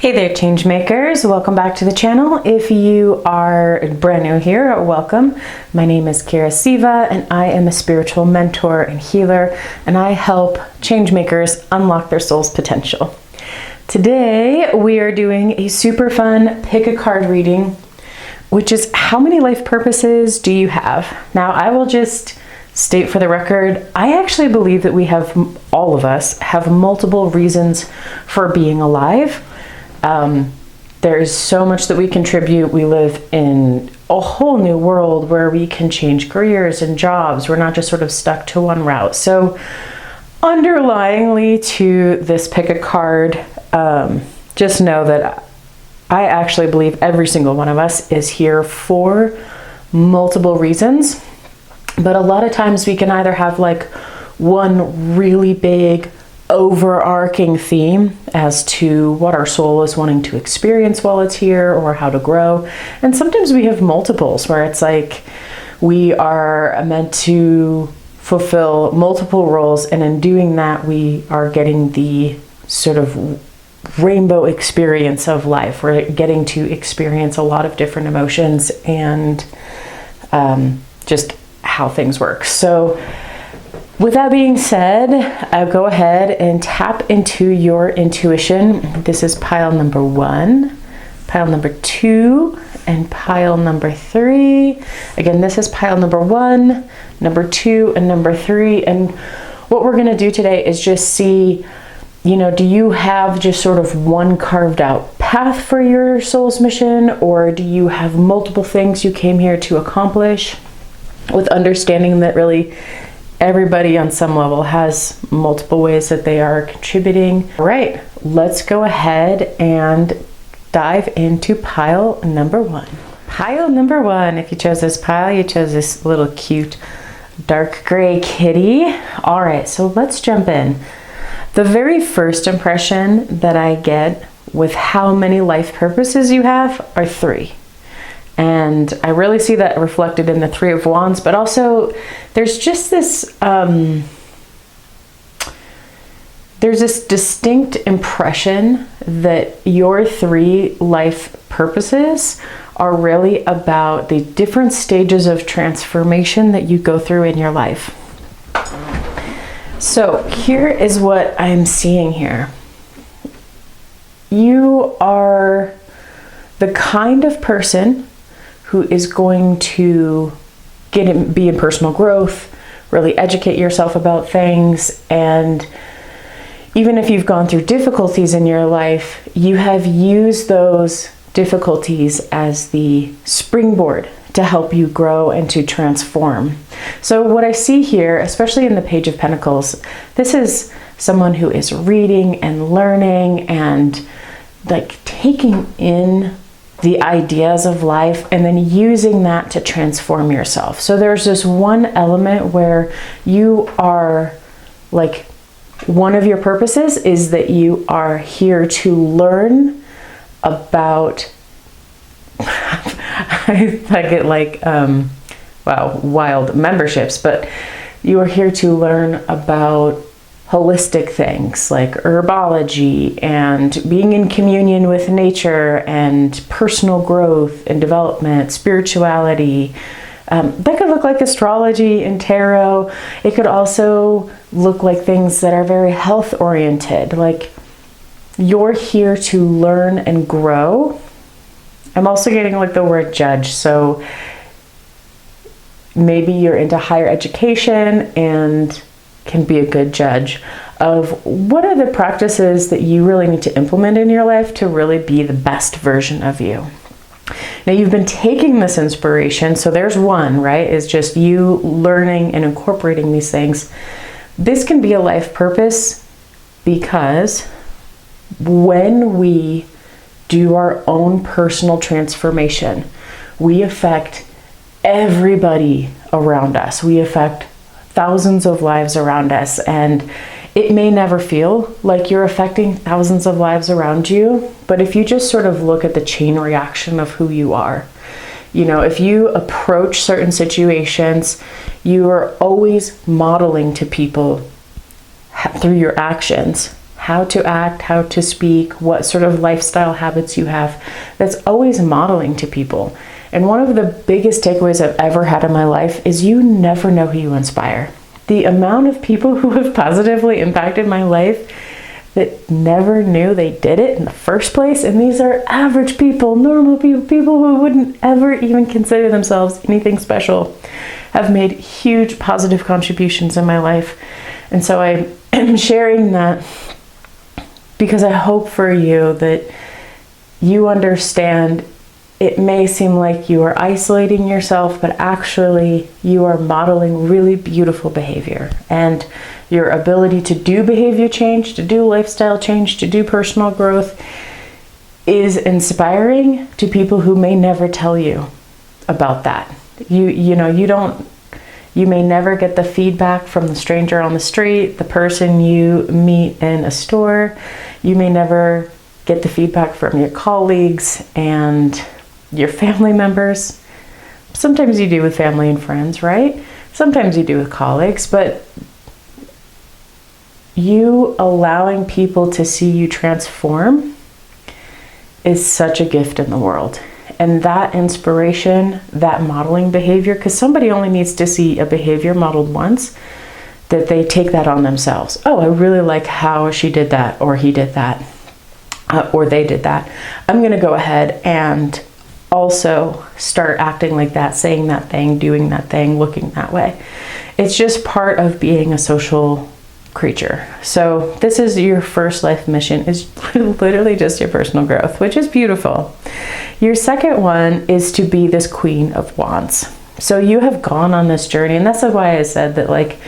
Hey there, change makers. Welcome back to the channel. If you are brand new here, welcome. My name is Kira Siva and I am a spiritual mentor and healer, and I help change makers unlock their soul's potential. Today we are doing a super fun pick a card reading, which is how many life purposes do you have? Now I will just state for the record, I actually believe that we have, all of us have multiple reasons for being alive. There's so much that we contribute. We live in a whole new world where we can change careers and jobs. We're not just sort of stuck to one route. So underlyingly to this pick a card, just know that I actually believe every single one of us is here for multiple reasons. But a lot of times we can either have like one really big overarching theme as to what our soul is wanting to experience while it's here or how to grow. And sometimes we have multiples where it's like we are meant to fulfill multiple roles, and in doing that we are getting the sort of rainbow experience of life. We're getting to experience a lot of different emotions and just how things work. So with that being said, go ahead and tap into your intuition. This is pile number 1, pile number 2, and pile number 3. Again, this is pile number 1, number 2, and number 3. And what we're gonna do today is just see, do you have just sort of one carved out path for your soul's mission, or do you have multiple things you came here to accomplish, with understanding that really everybody on some level has multiple ways that they are contributing. All right, let's go ahead and dive into pile number 1. Pile number 1, if you chose this pile, you chose this little cute dark gray kitty. All right, so let's jump in. The very first impression that I get with how many life purposes you have are 3. And I really see that reflected in the 3 of Wands, but also there's just this, there's this distinct impression that your 3 life purposes are really about the different stages of transformation that you go through in your life. So here is what I'm seeing here. You are the kind of person who is going to be in personal growth, really educate yourself about things, and even if you've gone through difficulties in your life, you have used those difficulties as the springboard to help you grow and to transform. So what I see here, especially in the Page of Pentacles, this is someone who is reading and learning and like taking in the ideas of life and then using that to transform yourself. So there's this one element where you are like, one of your purposes is that you are here to learn about I get like wild memberships, but you are here to learn about holistic things like herbology and being in communion with nature and personal growth and development, spirituality. That could look like astrology and tarot. It could also look like things that are very health oriented. Like you're here to learn and grow. I'm also getting like the word judge. So maybe you're into higher education and can be a good judge of what are the practices that you really need to implement in your life to really be the best version of you. Now you've been taking this inspiration, so there's one, right? Is just you learning and incorporating these things. This can be a life purpose because when we do our own personal transformation, we affect everybody around us. We affect thousands of lives around us, and it may never feel like you're affecting thousands of lives around you, but if you just sort of look at the chain reaction of who you are, if you approach certain situations, you are always modeling to people through your actions how to act, how to speak, what sort of lifestyle habits you have, that's always modeling to people. And one of the biggest takeaways I've ever had in my life is you never know who you inspire. The amount of people who have positively impacted my life that never knew they did it in the first place, and these are average people, normal people, people who wouldn't ever even consider themselves anything special, have made huge positive contributions in my life. And so I am sharing that because I hope for you that you understand it may seem like you are isolating yourself, but actually you are modeling really beautiful behavior. And your ability to do behavior change, to do lifestyle change, to do personal growth is inspiring to people who may never tell you about that. You may never get the feedback from the stranger on the street, the person you meet in a store. You may never get the feedback from your colleagues and your family members. Sometimes you do with family and friends, right? Sometimes you do with colleagues, but you allowing people to see you transform is such a gift in the world. And that inspiration, that modeling behavior, because somebody only needs to see a behavior modeled once, that they take that on themselves. Oh, I really like how she did that, or he did that, or they did that. I'm going to go ahead and also start acting like that, saying that thing, doing that thing, looking that way. It's just part of being a social creature. So this is your first life mission, is literally just your personal growth, which is beautiful. Your second one is to be this Queen of Wands. So you have gone on this journey, and that's why I said that, like,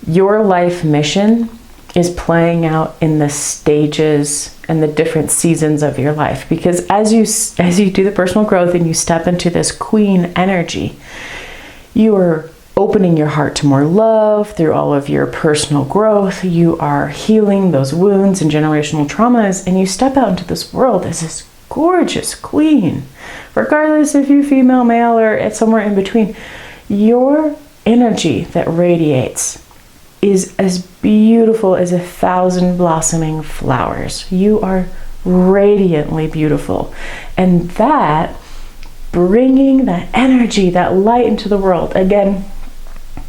your life mission is playing out in the stages and the different seasons of your life. Because as you do the personal growth and you step into this queen energy, you are opening your heart to more love through all of your personal growth. You are healing those wounds and generational traumas, and you step out into this world as this gorgeous queen, regardless if you're female, male, or it's somewhere in between. Your energy that radiates is as beautiful as 1,000 blossoming flowers. You are radiantly beautiful. And that, bringing that energy, that light into the world, again,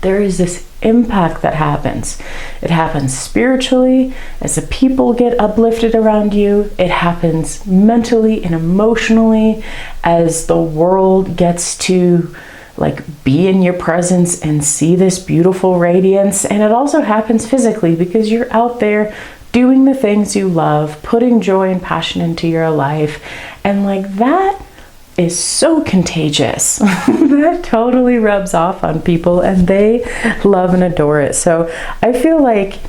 there is this impact that happens. It happens spiritually as the people get uplifted around you. It happens mentally and emotionally as the world gets to be in your presence and see this beautiful radiance. And it also happens physically because you're out there doing the things you love, putting joy and passion into your life. And that is so contagious. That totally rubs off on people and they love and adore it. So I feel like,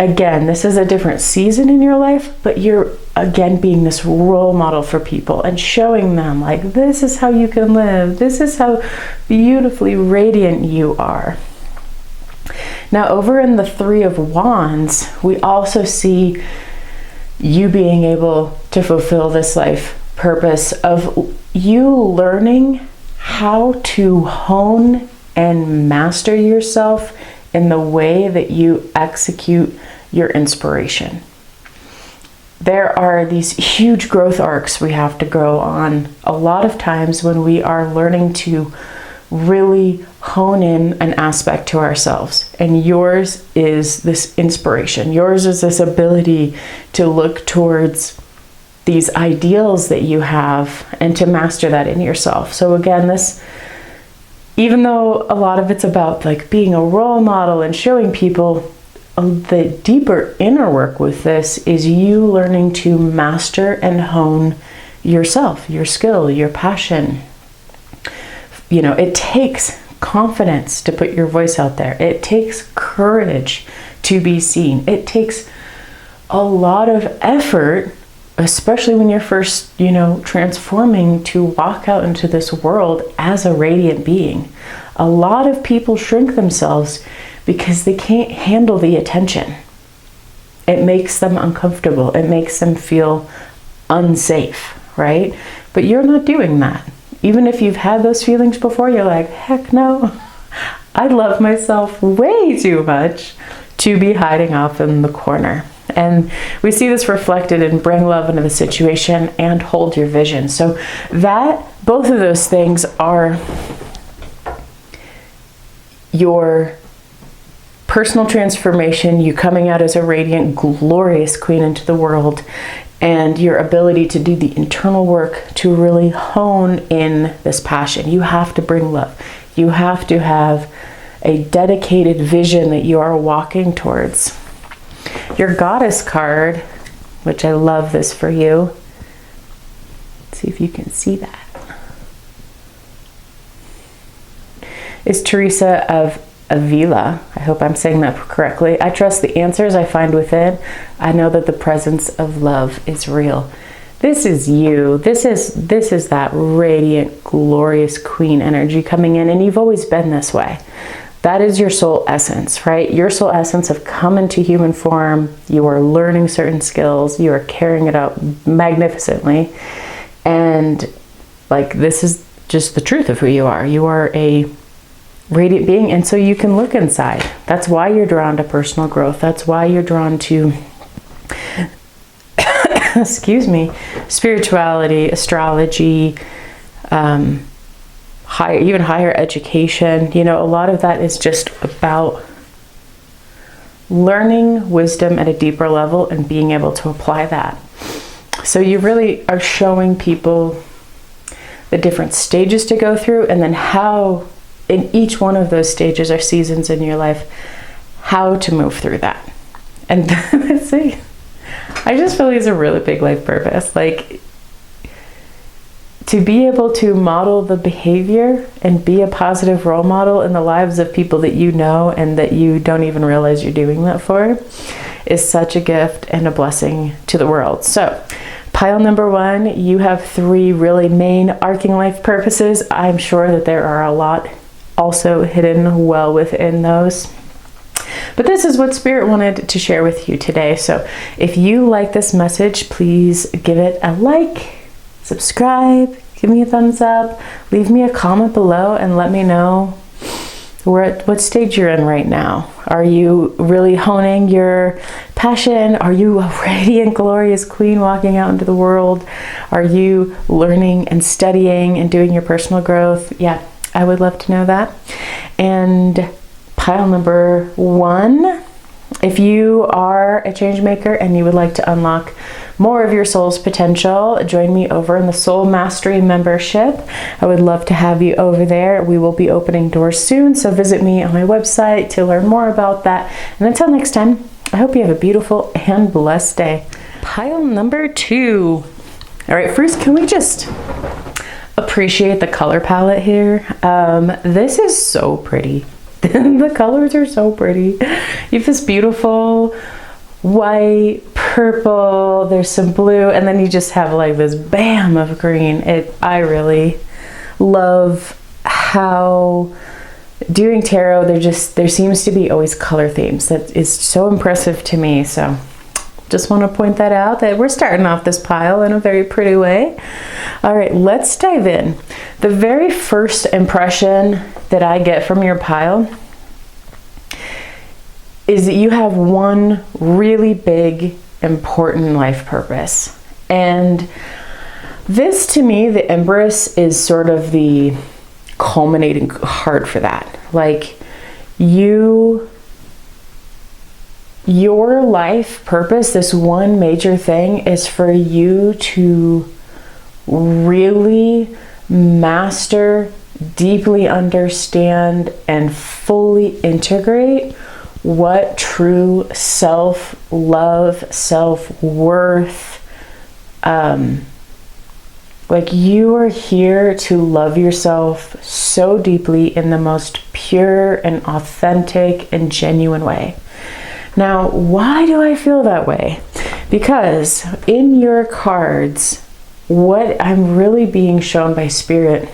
again, this is a different season in your life, but you're again being this role model for people and showing them this is how you can live. This is how beautifully radiant you are. Now over in the Three of Wands, we also see you being able to fulfill this life purpose of you learning how to hone and master yourself in the way that you execute your inspiration. There are these huge growth arcs we have to go on a lot of times when we are learning to really hone in an aspect to ourselves. And yours is this inspiration. Yours is this ability to look towards these ideals that you have and to master that in yourself. So again, this, even though a lot of it's about being a role model and showing people, the deeper inner work with this is you learning to master and hone yourself, your skill, your passion. It takes confidence to put your voice out there. It takes courage to be seen. It takes a lot of effort, especially when you're first, transforming, to walk out into this world as a radiant being. A lot of people shrink themselves because they can't handle the attention. It makes them uncomfortable. It makes them feel unsafe, right? But you're not doing that. Even if you've had those feelings before, you're like, heck no. I love myself way too much to be hiding off in the corner. And we see this reflected in bring love into the situation and hold your vision. So that, both of those things are your personal transformation, you coming out as a radiant, glorious queen into the world, and your ability to do the internal work to really hone in this passion. You have to bring love. You have to have a dedicated vision that you are walking towards. Your goddess card, which I love this for you. Let's see if you can see that. Is Teresa of Avila. I hope I'm saying that correctly. I trust the answers I find within. I know that the presence of love is real. This is you. This is that radiant, glorious queen energy coming in, and you've always been this way. That is your soul essence, right? Your soul essence have come into human form. You are learning certain skills. You are carrying it out magnificently. And like, this is just the truth of who you are. You are a radiant being, and so you can look inside. That's why you're drawn to personal growth. That's why you're drawn to excuse me, spirituality, astrology, even higher education. You know, a lot of that is just about learning wisdom at a deeper level and being able to apply that. So you really are showing people the different stages to go through, and then how in each one of those stages or seasons in your life, how to move through that. And see, I just feel it's a really big life purpose. Like, to be able to model the behavior and be a positive role model in the lives of people that you know and that you don't even realize you're doing that for is such a gift and a blessing to the world. So pile number 1, you have 3 really main arcing life purposes. I'm sure that there are a lot also hidden well within those. But this is what Spirit wanted to share with you today. So if you like this message, please give it a like, subscribe, give me a thumbs up, leave me a comment below and let me know what stage you're in right now. Are you really honing your passion? Are you a radiant, glorious queen walking out into the world? Are you learning and studying and doing your personal growth? Yeah, I would love to know that. And pile number 1, if you are a change maker and you would like to unlock more of your soul's potential, join me over in the Soul Mastery membership. I would love to have you over there. We will be opening doors soon, so visit me on my website to learn more about that. And until next time, I hope you have a beautiful and blessed day. Pile number 2. All right, first, can we just appreciate the color palette here? This is so pretty. The colors are so pretty. You have this beautiful white, purple, there's some blue, and then you just have like this bam of green. I really love how doing tarot, there seems to be always color themes. That is so impressive to me. So just want to point that out, that we're starting off this pile in a very pretty way. All right, let's dive in. The very first impression that I get from your pile is that you have one really big, important life purpose. And this, to me, the Empress is sort of the culminating heart for that. Like, your life purpose, this one major thing, is for you to really master, deeply understand, and fully integrate what true self-love, self-worth, like, you are here to love yourself so deeply in the most pure and authentic and genuine way. Now, why do I feel that way? Because in your cards, what I'm really being shown by Spirit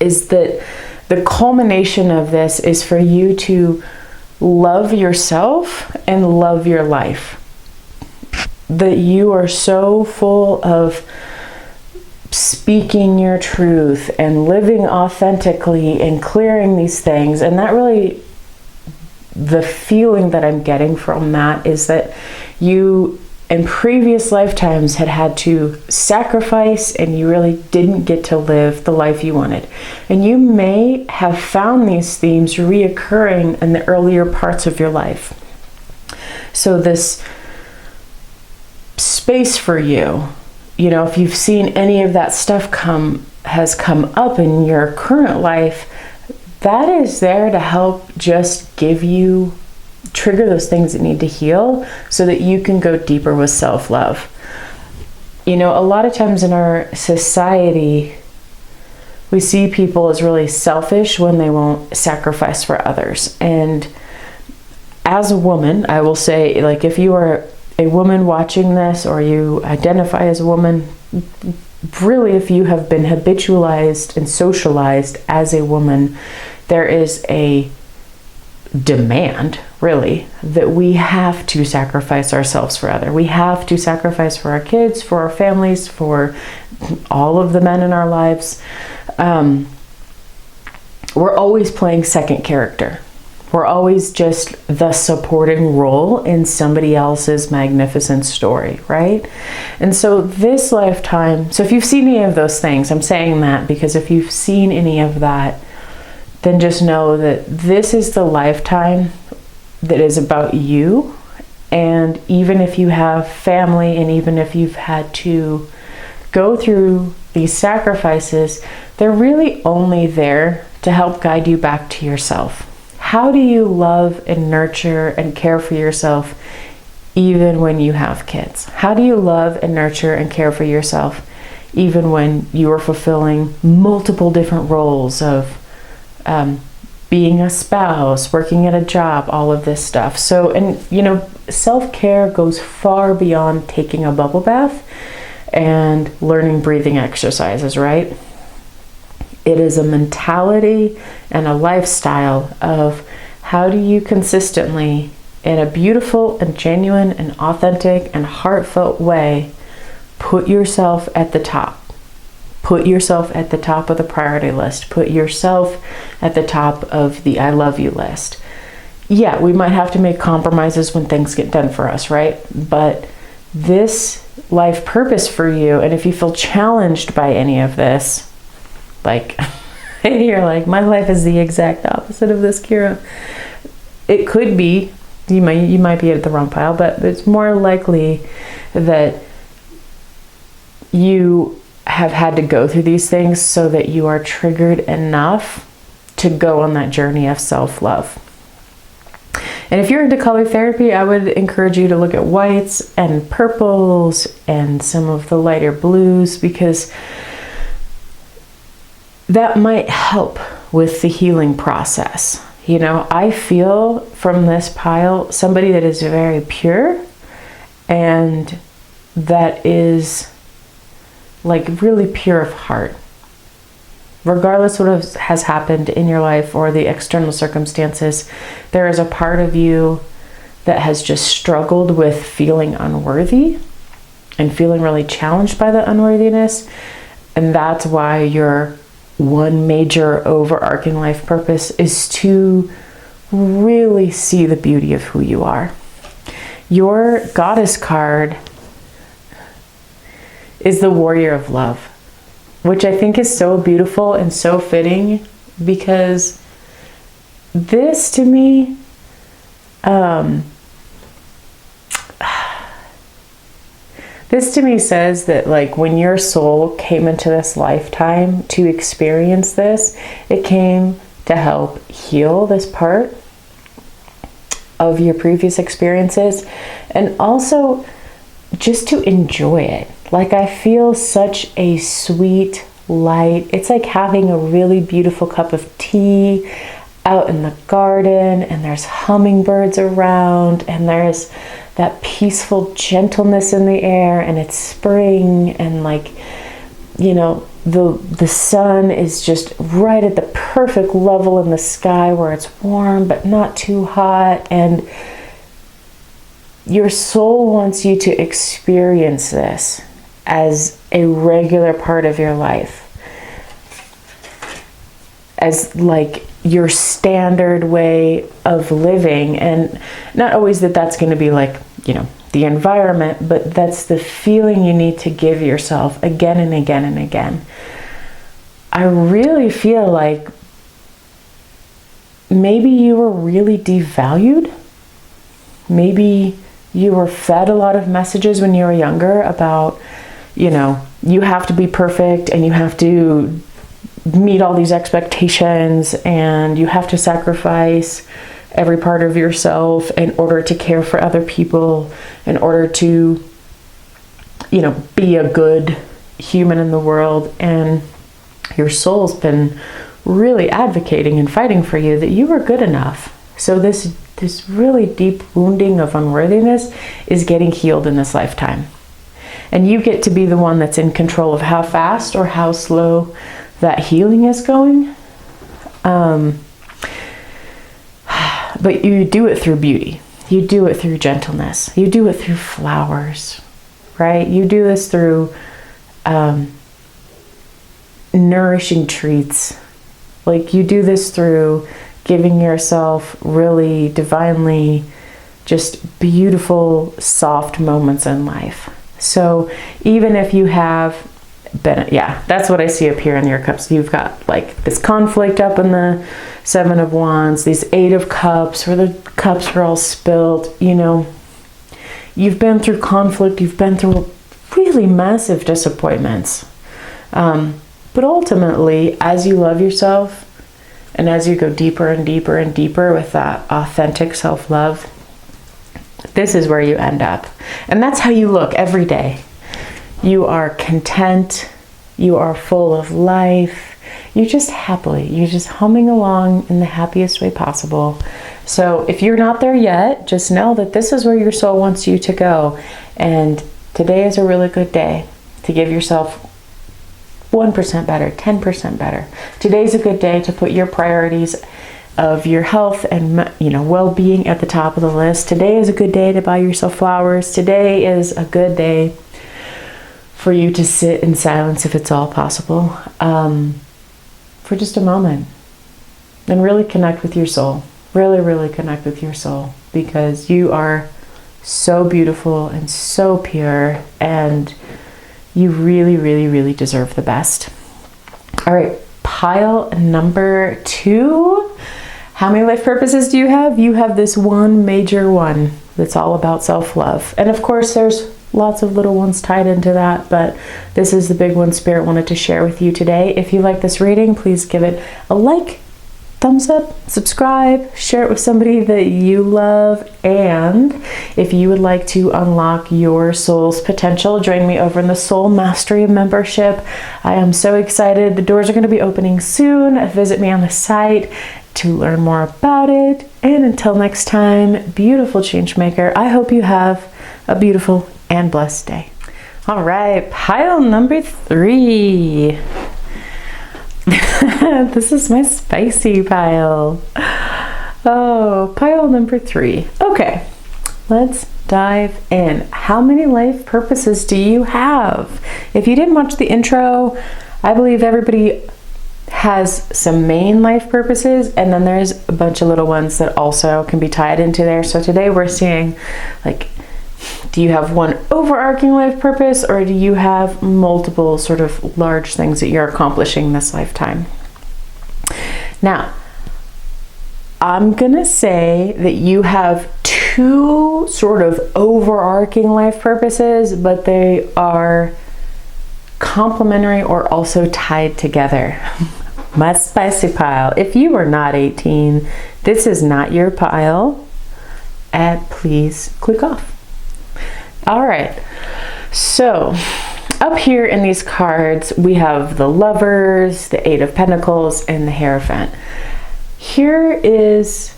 is that the culmination of this is for you to love yourself and love your life. That you are so full of speaking your truth and living authentically and clearing these things, and that really the feeling that I'm getting from that is that you in previous lifetimes had to sacrifice, and you really didn't get to live the life you wanted. And you may have found these themes reoccurring in the earlier parts of your life. So this space for you, if you've seen any of that stuff has come up in your current life, that is there to help just trigger those things that need to heal so that you can go deeper with self-love. A lot of times in our society, we see people as really selfish when they won't sacrifice for others. And as a woman, I will say, like, if you are a woman watching this, or you identify as a woman, really, if you have been habitualized and socialized as a woman, there is a demand, really, that we have to sacrifice ourselves for others. We have to sacrifice for our kids, for our families, for all of the men in our lives. We're always playing second character. We're always just the supporting role in somebody else's magnificent story, right? And so this lifetime, so if you've seen any of those things, I'm saying that because if you've seen any of that, then just know that this is the lifetime that is about you. And even if you have family, and even if you've had to go through these sacrifices, they're really only there to help guide you back to yourself. How do you love and nurture and care for yourself even when you have kids? How do you love and nurture and care for yourself even when you are fulfilling multiple different roles of being a spouse, working at a job, all of this stuff? So, and self-care goes far beyond taking a bubble bath and learning breathing exercises, right? It is a mentality and a lifestyle of how do you consistently, in a beautiful and genuine and authentic and heartfelt way, put yourself at the top. Put yourself at the top of the priority list. Put yourself at the top of the I love you list. Yeah, we might have to make compromises when things get done for us, right? But this life purpose for you, and if you feel challenged by any of this, like, you're like, my life is the exact opposite of this, Kira. It could be, you might be at the wrong pile, but it's more likely that you have had to go through these things so that you are triggered enough to go on that journey of self-love. And if you're into color therapy, I would encourage you to look at whites and purples and some of the lighter blues, because that might help with the healing process. I feel from this pile somebody that is very pure and that is like really pure of heart. Regardless of what has happened in your life or the external circumstances, there is a part of you that has just struggled with feeling unworthy and feeling really challenged by the unworthiness. And that's why your one major overarching life purpose is to really see the beauty of who you are. Your goddess card is the warrior of love, which I think is so beautiful and so fitting, because this to me, says that, like, when your soul came into this lifetime to experience this, it came to help heal this part of your previous experiences, and also just to enjoy it. Like, I feel such a sweet light. It's like having a really beautiful cup of tea out in the garden, and there's hummingbirds around, and there's that peaceful gentleness in the air, and it's spring, and like, the sun is just right at the perfect level in the sky where it's warm but not too hot, and your soul wants you to experience this as a regular part of your life, as like your standard way of living. And not always that's going to be like, the environment, but that's the feeling you need to give yourself again and again and again. I really feel like maybe you were really devalued. Maybe you were fed a lot of messages when you were younger about, you have to be perfect and you have to meet all these expectations and you have to sacrifice every part of yourself in order to care for other people, in order to, be a good human in the world. And your soul's been really advocating and fighting for you that you are good enough. So this really deep wounding of unworthiness is getting healed in this lifetime. And you get to be the one that's in control of how fast or how slow that healing is going. But you do it through beauty. You do it through gentleness. You do it through flowers, right? You do this through nourishing treats. Like you do this through giving yourself really divinely just beautiful, soft moments in life. So even if you have been, that's what I see up here in your cups. You've got like this conflict up in the 7 of Wands, these 8 of Cups, where the cups are all spilled. You've been through conflict. You've been through really massive disappointments. But ultimately, as you love yourself and as you go deeper and deeper and deeper with that authentic self-love, this is where you end up. And that's how you look every day. You are content. You are full of life. You're just humming along in the happiest way possible. So if you're not there yet, just know that this is where your soul wants you to go. And today is a really good day to give yourself 1% better, 10% better. Today's a good day to put your priorities of your health and well-being at the top of the list. Today is a good day to buy yourself flowers. Today is a good day for you to sit in silence, if it's all possible, for just a moment and really connect with your soul. Really, really connect with your soul, because you are so beautiful and so pure, and you really, really, really deserve the best. All right, pile number 2. How many life purposes do you have? You have this one major one that's all about self-love. And of course, there's lots of little ones tied into that, but this is the big one Spirit wanted to share with you today. If you like this reading, please give it a like, thumbs up, subscribe, share it with somebody that you love. And if you would like to unlock your soul's potential, join me over in the Soul Mastery membership. I am so excited. The doors are going to be opening soon. Visit me on the site to learn more about it. And until next time, beautiful Changemaker, I hope you have a beautiful and blessed day. All right, pile number 3. This is my spicy pile. Oh, pile number 3. Okay, let's dive in. How many life purposes do you have? If you didn't watch the intro, I believe everybody has some main life purposes, and then there's a bunch of little ones that also can be tied into there. So today we're seeing, like, do you have one overarching life purpose, or do you have multiple sort of large things that you're accomplishing this lifetime? Now, I'm gonna say that you have 2 sort of overarching life purposes, but they are complementary or also tied together. My spicy pile. If you are not 18, this is not your pile, and please click off. All right, so up here in these cards, we have the Lovers, the 8 of Pentacles, and the Hierophant. Here is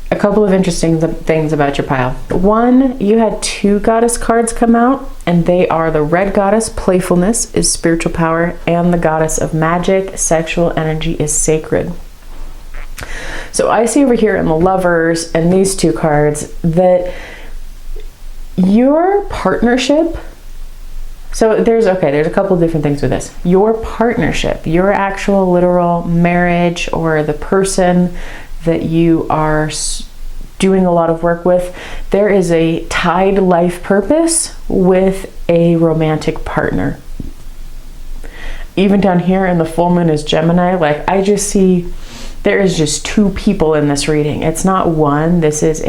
a couple of interesting things about your pile. One, you had 2 goddess cards come out, and they are the Red Goddess, playfulness is spiritual power, and the Goddess of Magic, sexual energy is sacred. So I see over here in the Lovers and these 2 cards that your partnership So there's a couple different things with this. Your partnership, your actual literal marriage, or the person that you are doing a lot of work with, there is a tied life purpose with a romantic partner. Even down here in the full moon is Gemini, like I just see there is just two people in this reading. It's not one. This is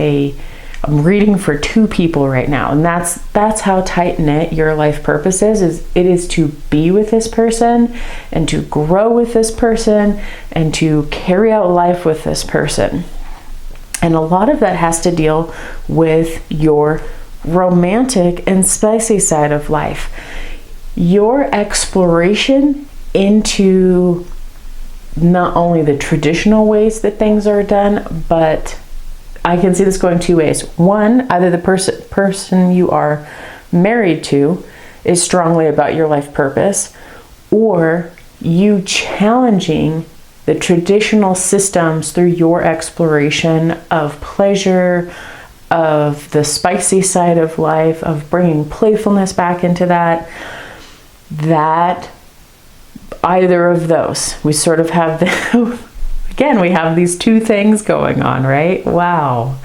I'm reading for two people right now, and that's how tight-knit your life purpose is it is to be with this person and to grow with this person and to carry out life with this person. And a lot of that has to deal with your romantic and spicy side of life. Your exploration into not only the traditional ways that things are done, but I can see this going two ways. One, either the person you are married to is strongly about your life purpose, or you challenging the traditional systems through your exploration of pleasure, of the spicy side of life, of bringing playfulness back into that either of those. We sort of have again, we have these two things going on, right? Wow.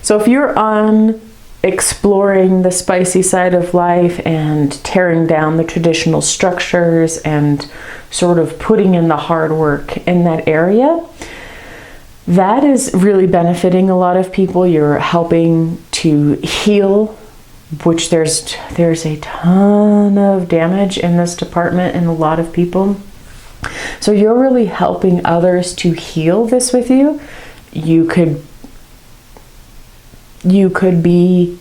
So if you're on exploring the spicy side of life and tearing down the traditional structures and sort of putting in the hard work in that area, that is really benefiting a lot of people. You're helping to heal, which there's a ton of damage in this department in a lot of people. So you're really helping others to heal this with you. You could be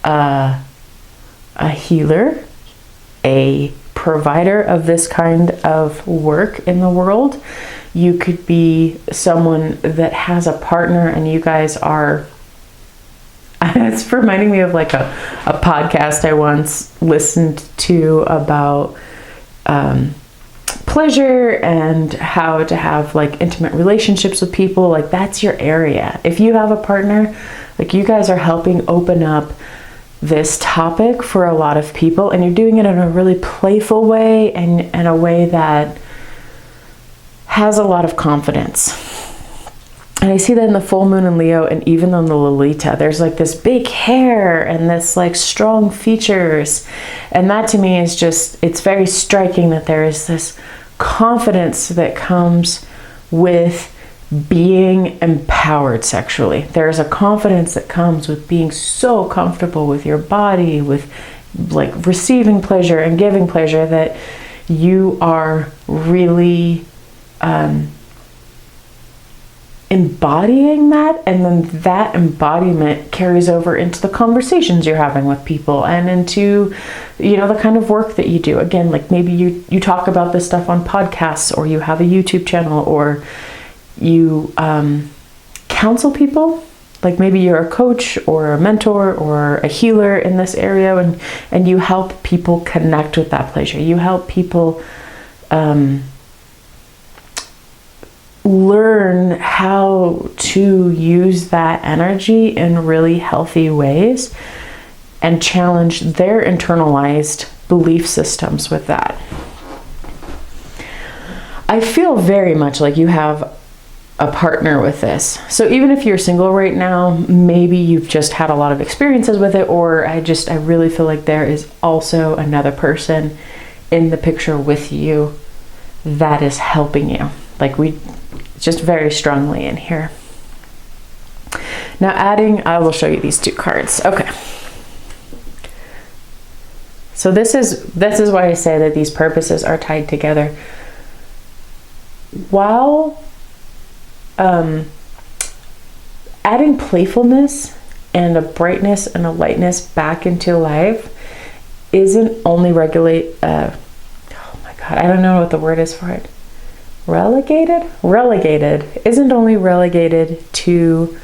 a healer, a provider of this kind of work in the world. You could be someone that has a partner and you guys are, it's reminding me of like a podcast I once listened to about pleasure and how to have like intimate relationships with people. Like that's your area. If you have a partner, like you guys are helping open up this topic for a lot of people, and you're doing it in a really playful way and in a way that has a lot of confidence. And I see that in the full moon in Leo, and even on the Lolita, there's like this big hair and this like strong features. And that to me is just, it's very striking that there is this confidence that comes with being empowered sexually. There's a confidence that comes with being so comfortable with your body, with like receiving pleasure and giving pleasure, that you are really embodying that, and then that embodiment carries over into the conversations you're having with people and into, you know, the kind of work that you do. Again, like maybe you talk about this stuff on podcasts, or you have a YouTube channel, or you counsel people. Like maybe you're a coach or a mentor or a healer in this area, and you help people connect with that pleasure. You help people learn how to use that energy in really healthy ways and challenge their internalized belief systems with that. I feel very much like you have a partner with this. So even if you're single right now, maybe you've just had a lot of experiences with it, or I really feel like there is also another person in the picture with you that is helping you. Like just very strongly in here. Now I will show you these two cards. Okay. So this is why I say that these purposes are tied together. While adding playfulness and a brightness and a lightness back into life isn't only relegated, I don't know what the word is for it. Relegated isn't only relegated to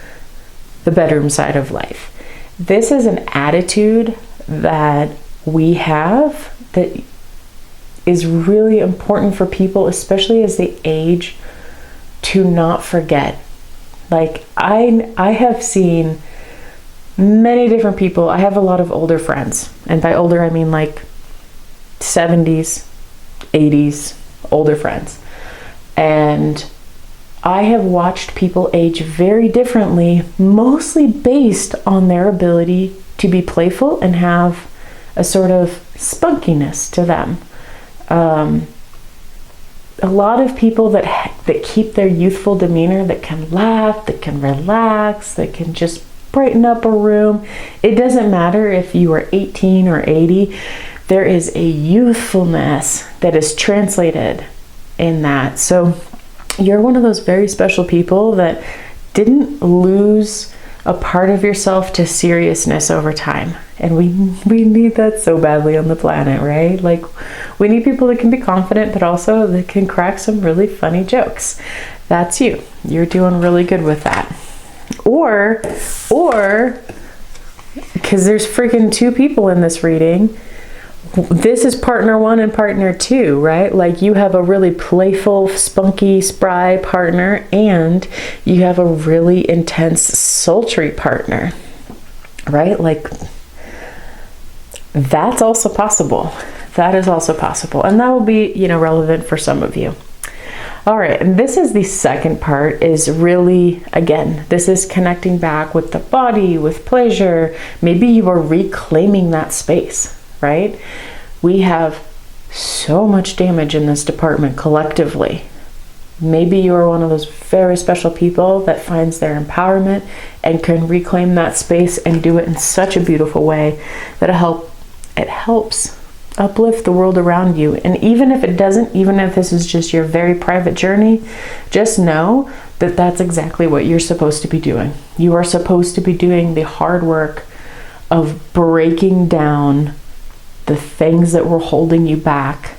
the bedroom side of life. This is an attitude that we have that is really important for people, especially as they age, to not forget. Like I have seen many different people. I have a lot of older friends, and by older I mean like 70s, 80s, older friends. And I have watched people age very differently, mostly based on their ability to be playful and have a sort of spunkiness to them. A lot of people that keep their youthful demeanor, that can laugh, that can relax, that can just brighten up a room. It doesn't matter if you are 18 or 80. There is a youthfulness that is translated in that. So you're one of those very special people that didn't lose a part of yourself to seriousness over time. And we need that so badly on the planet, right? Like, we need people that can be confident, but also that can crack some really funny jokes. That's you. You're doing really good with that. Or, because there's freaking two people in this reading, this is partner one and partner two, right? Like, you have a really playful, spunky, spry partner, and you have a really intense, sultry partner, right? Like, that's also possible. That is also possible. And that will be, relevant for some of you. All right, and this is the second part, is really, again, this is connecting back with the body, with pleasure. Maybe you are reclaiming that space, right? We have so much damage in this department collectively. Maybe you are one of those very special people that finds their empowerment and can reclaim that space and do it in such a beautiful way that it helps uplift the world around you. And even if it doesn't, even if this is just your very private journey, just know that that's exactly what you're supposed to be doing. You are supposed to be doing the hard work of breaking down the things that were holding you back,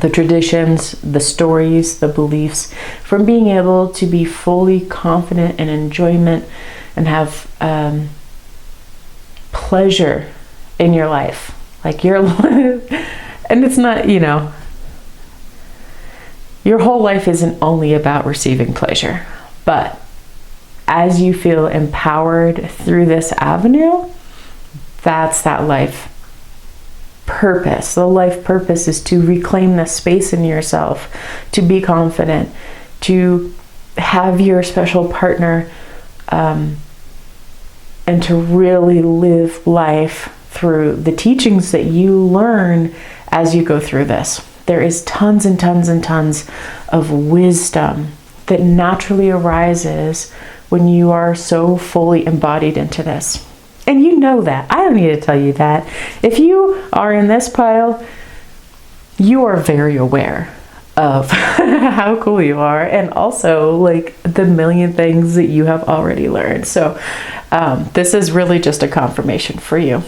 the traditions, the stories, the beliefs, from being able to be fully confident and enjoyment and have pleasure in your life. Like, your life, and it's not, your whole life isn't only about receiving pleasure, but as you feel empowered through this avenue, that's that life purpose. The life purpose is to reclaim the space in yourself, to be confident, to have your special partner, and to really live life through the teachings that you learn as you go through this. There is tons and tons and tons of wisdom that naturally arises when you are so fully embodied into this. And you know that. I don't need to tell you that. If you are in this pile, you are very aware of how cool you are, and also like the million things that you have already learned. So this is really just a confirmation for you.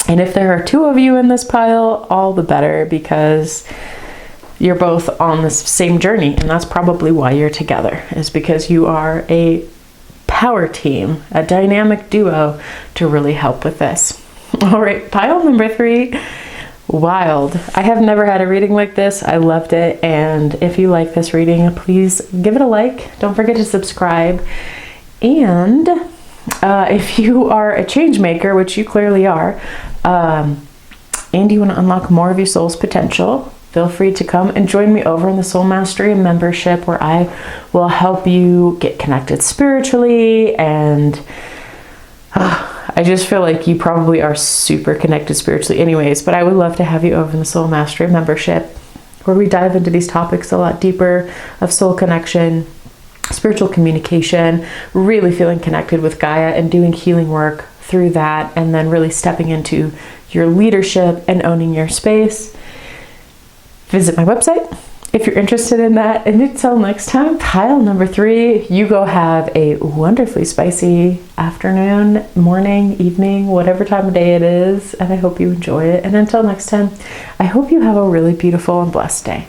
And if there are two of you in this pile, all the better, because you're both on this same journey, and that's probably why you're together, is because you are a power team, a dynamic duo to really help with this. All right, pile number 3, wild. I have never had a reading like this. I loved it. And if you like this reading, please give it a like. Don't forget to subscribe. And if you are a change maker, which you clearly are, and you want to unlock more of your soul's potential, feel free to come and join me over in the Soul Mastery membership, where I will help you get connected spiritually. And I just feel like you probably are super connected spiritually anyways, but I would love to have you over in the Soul Mastery membership, where we dive into these topics a lot deeper, of soul connection, spiritual communication, really feeling connected with Gaia and doing healing work through that, and then really stepping into your leadership and owning your space. Visit my website if you're interested in that. And until next time, pile number 3, you go have a wonderfully spicy afternoon, morning, evening, whatever time of day it is, and I hope you enjoy it. And until next time, I hope you have a really beautiful and blessed day.